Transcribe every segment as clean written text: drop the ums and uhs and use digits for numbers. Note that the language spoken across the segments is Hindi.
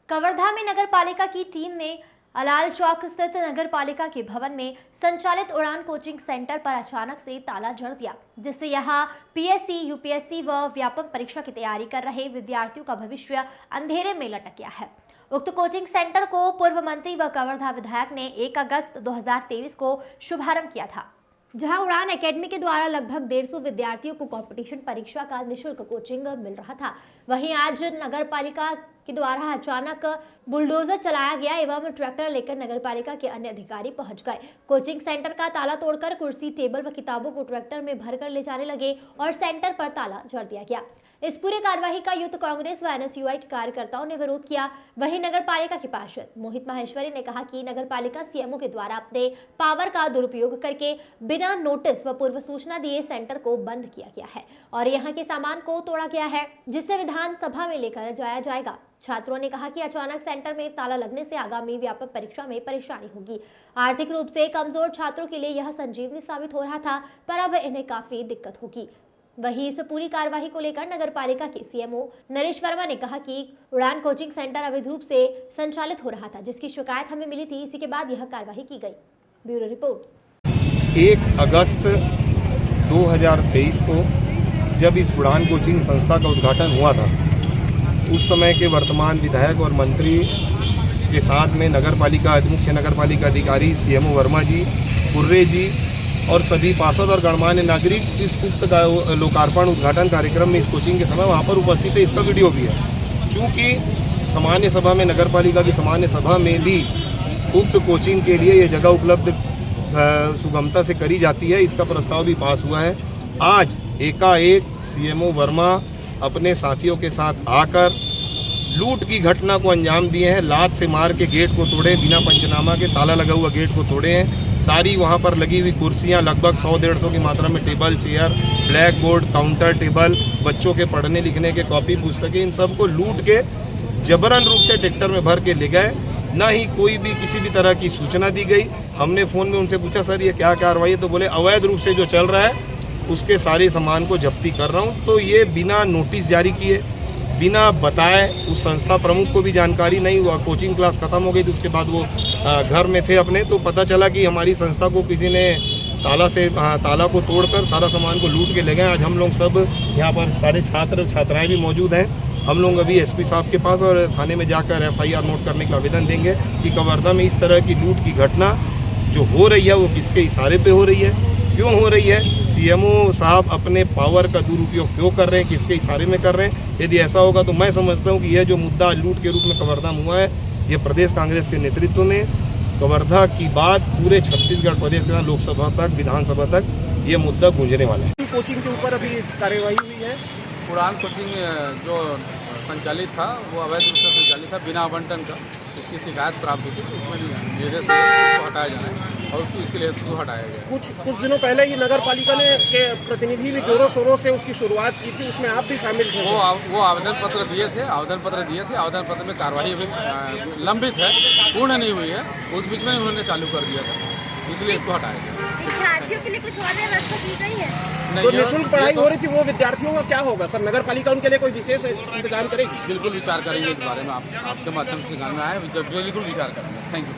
कवर्धा में नगर पालिका की टीम ने अलाल चौक स्थित नगर पालिका के भवन में संचालित उड़ान कोचिंग सेंटर पर अचानक से ताला जड़ दिया, जिससे यहां पीएससी, यूपीएससी व व्यापम परीक्षा की तैयारी कर रहे विद्यार्थियों का भविष्य अंधेरे में लटक गया है। उक्त कोचिंग सेंटर को पूर्व मंत्री व कवर्धा विधायक ने 1 अगस्त 2023 को शुभारंभ किया था, जहां उड़ान एकेडमी के द्वारा लगभग 150 विद्यार्थियों को कंपटीशन परीक्षा का निःशुल्क कोचिंग मिल रहा था। वहीं आज नगर पालिका के द्वारा अचानक बुलडोजर चलाया गया एवं ट्रैक्टर लेकर नगर पालिका के अन्य अधिकारी पहुंच गए। कोचिंग सेंटर का ताला तोड़कर कुर्सी, टेबल व किताबों को ट्रैक्टर में भरकर ले जाने लगे और सेंटर पर ताला जड़ दिया गया। इस पूरी कार्रवाई का यूथ कांग्रेस व एनएसयूआई के कार्यकर्ताओं ने विरोध किया। वहीं नगर पालिका के पार्षद मोहित माहेश्वरी ने कहा कि नगर पालिका सीएमओ के द्वारा अपने पावर का दुरुपयोग करके बिना नोटिस व पूर्व सूचना दिए सेंटर को बंद किया गया है और यहां के सामान को तोड़ा गया है, जिसे विधानसभा में लेकर जाया जाएगा। छात्रों ने कहा कि अचानक सेंटर में ताला लगने से आगामी व्यापक परीक्षा में परेशानी होगी। आर्थिक रूप से कमजोर छात्रों के लिए यह संजीवनी साबित हो रहा था, पर अब इन्हें काफी दिक्कत होगी। वहीं इस पूरी कार्यवाही को लेकर नगर पालिका के सीएमओ नरेश वर्मा ने कहा कि उड़ान कोचिंग सेंटर अवैध रूप से संचालित हो रहा था, जिसकी शिकायत हमें मिली थी। इसी के बाद यह कार्यवाही की गई। Bureau report. 1 अगस्त 2023 को जब इस उड़ान कोचिंग संस्था का उद्घाटन हुआ था, उस समय के वर्तमान विधायक और मंत्री के साथ में मुख्य नगर पालिका अधिकारी सीएमओ वर्मा जी, कुर्रे जी और सभी पार्षद और गणमान्य नागरिक इस उक्त लोकार्पण उद्घाटन कार्यक्रम में इस कोचिंग के समय वहां पर उपस्थित है। इसका वीडियो भी है। चूँकि सामान्य सभा में नगर पालिका की सामान्य सभा में भी उक्त कोचिंग के लिए ये जगह उपलब्ध सुगमता से करी जाती है, इसका प्रस्ताव भी पास हुआ है। आज एकाएक सीएमओ वर्मा अपने साथियों के साथ आकर लूट की घटना को अंजाम दिए हैं। लात से मार के गेट को तोड़े, बिना पंचनामा के ताला लगा हुआ गेट को तोड़े हैं। सारी वहां पर लगी हुई कुर्सियां, लगभग 100-150 की मात्रा में table, chair, black board, counter table, बच्चों के पढ़ने लिखने के कॉपी पुस्तकें, इन सब को लूट के जबरन रूप से ट्रैक्टर में भर के ले गए। न ही कोई भी किसी भी तरह की सूचना दी गई। हमने फ़ोन में उनसे पूछा, सर ये क्या कार्रवाई है? तो बोले अवैध रूप से जो चल रहा है उसके सारे सामान को जब्ती कर रहा हूँ। तो ये बिना नोटिस जारी किए, बिना बताए, उस संस्था प्रमुख को भी जानकारी नहीं हुआ। कोचिंग क्लास खत्म हो गई तो उसके बाद वो घर में थे अपने, तो पता चला कि हमारी संस्था को किसी ने ताला को तोड़कर सारा सामान को लूट के ले गए। आज हम लोग सब यहाँ पर सारे छात्र छात्राएं भी मौजूद हैं। हम लोग अभी एसपी साहब के पास और थाने में जाकर एफआईआर नोट करने का आवेदन देंगे कि कवर्धा में इस तरह की लूट की घटना जो हो रही है वो किसके इशारे पे हो रही है, क्यों हो रही है, सीएमओ साहब अपने पावर का दुरुपयोग क्यों कर रहे हैं, किसके इशारे में कर रहे हैं। यदि ऐसा होगा तो मैं समझता हूँ कि यह जो मुद्दा लूट के रूप में कवर्धा में हुआ है, ये प्रदेश कांग्रेस के नेतृत्व में कवर्धा की बात पूरे छत्तीसगढ़ प्रदेश के लोकसभा तक, विधानसभा तक ये मुद्दा गूंजने वाला है। कोचिंग के ऊपर अभी कार्यवाही हुई है। उड़ान कोचिंग जो संचालित था वो अवैध रूप से संचालित था, बिना आवंटन का। इसकी शिकायत प्राप्त हुई थी, उसमें निर्देश को हटाया जाना है और उसको इसके लिए उसको हटाया गया। कुछ दिनों पहले ही नगर पालिका ने के प्रतिनिधि भी जोरों शोरों से उसकी शुरुआत की थी, उसमें आप भी शामिल थे। वो आवेदन पत्र दिए थे। आवेदन पत्र में कार्रवाई अभी लंबित है, पूर्ण नहीं हुई है। उस बीच में उन्होंने चालू कर दिया था, इसलिए इसको हटाया गया। विद्यार्थियों के लिए कुछ और व्यवस्था की गई है? जो निःशुल्क पढ़ाई हो रही थी वो विद्यार्थियों का क्या होगा सर? नगर पालिका उनके लिए कोई विशेष इंतजाम करेगी? बिल्कुल विचार करेंगे इस बारे में। आपके माध्यम से जानना है, बिल्कुल विचार करेंगे। Thank you.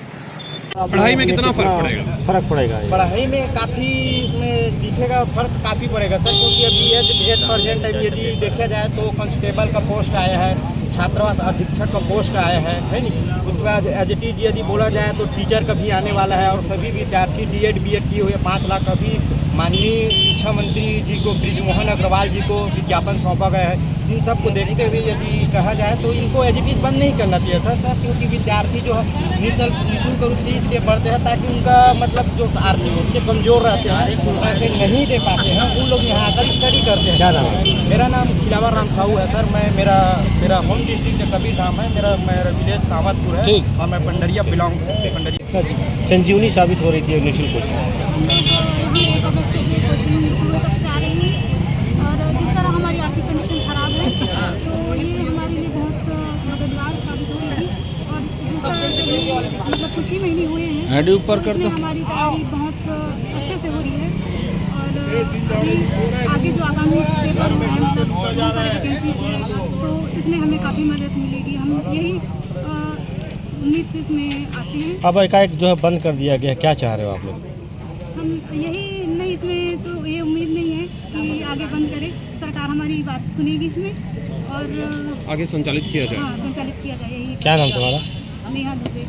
पढ़ाई में कितना फर्क पड़ेगा? पढ़ाई में काफ़ी इसमें दिखेगा, फर्क काफ़ी पड़ेगा सर, क्योंकि अभी एट प्रेजेंट टाइम यदि देखा जाए तो कांस्टेबल का पोस्ट आया है, छात्रावास अधीक्षक का पोस्ट आया है नहीं। उसके बाद एज इट इज यदि बोला जाए तो टीचर का भी आने वाला है और सभी विद्यार्थी डीएड बीएड किए हुए 5 लाख अभी माननीय शिक्षा मंत्री जी को, बृजमोहन अग्रवाल जी को विज्ञापन सौंपा गया है। इन सब को देखते हुए यदि कहा जाए तो इनको एज इट इज बंद नहीं करना चाहिए था सर, क्योंकि विद्यार्थी जो है निःशुल्क रूप से इसलिए पढ़ते हैं ताकि उनका मतलब जो आर्थिक रूप से कमजोर रहते हैं, पैसे नहीं दे पाते हैं, उन लोग यहाँ आकर स्टडी करते हैं। क्या नाम है? मेरा नाम खिलावर राम साहू है सर। मैं मेरा होम डिस्ट्रिक्ट कबीर धाम है, मेरा विलेज सावतपुर है और मैं पंडरिया बिलोंग से पंडरिया। संजीवनी साबित हो रही थी निःशुल्क कोचिंग। आ रही है और जिस तरह हमारी आर्थिक कंडीशन खराब है तो ये हमारे लिए बहुत मददगार साबित हो रही थी। और जिस तरह से भी मतलब कुछ ही महीने हुए हैं तो हमारी तैयारी बहुत अच्छे से हो रही है और अभी आगे जो आगामी पेपर है मतलब बहुत सारे वैकेंसीज है तो इसमें हमें काफ़ी मदद मिलेगी। हम यही उम्मीद से इसमें आते हैं। अब एकाएक जो है बंद कर दिया गया, क्या चाह रहे हो आप लोग? हम यही नहीं, इसमें तो ये उम्मीद नहीं है कि आगे बंद करे, सरकार हमारी बात सुनेगी इसमें और आगे संचालित किया जाए। हाँ, संचालित किया जाए। यही क्या नाम तुम्हारा? नेहा दुबे।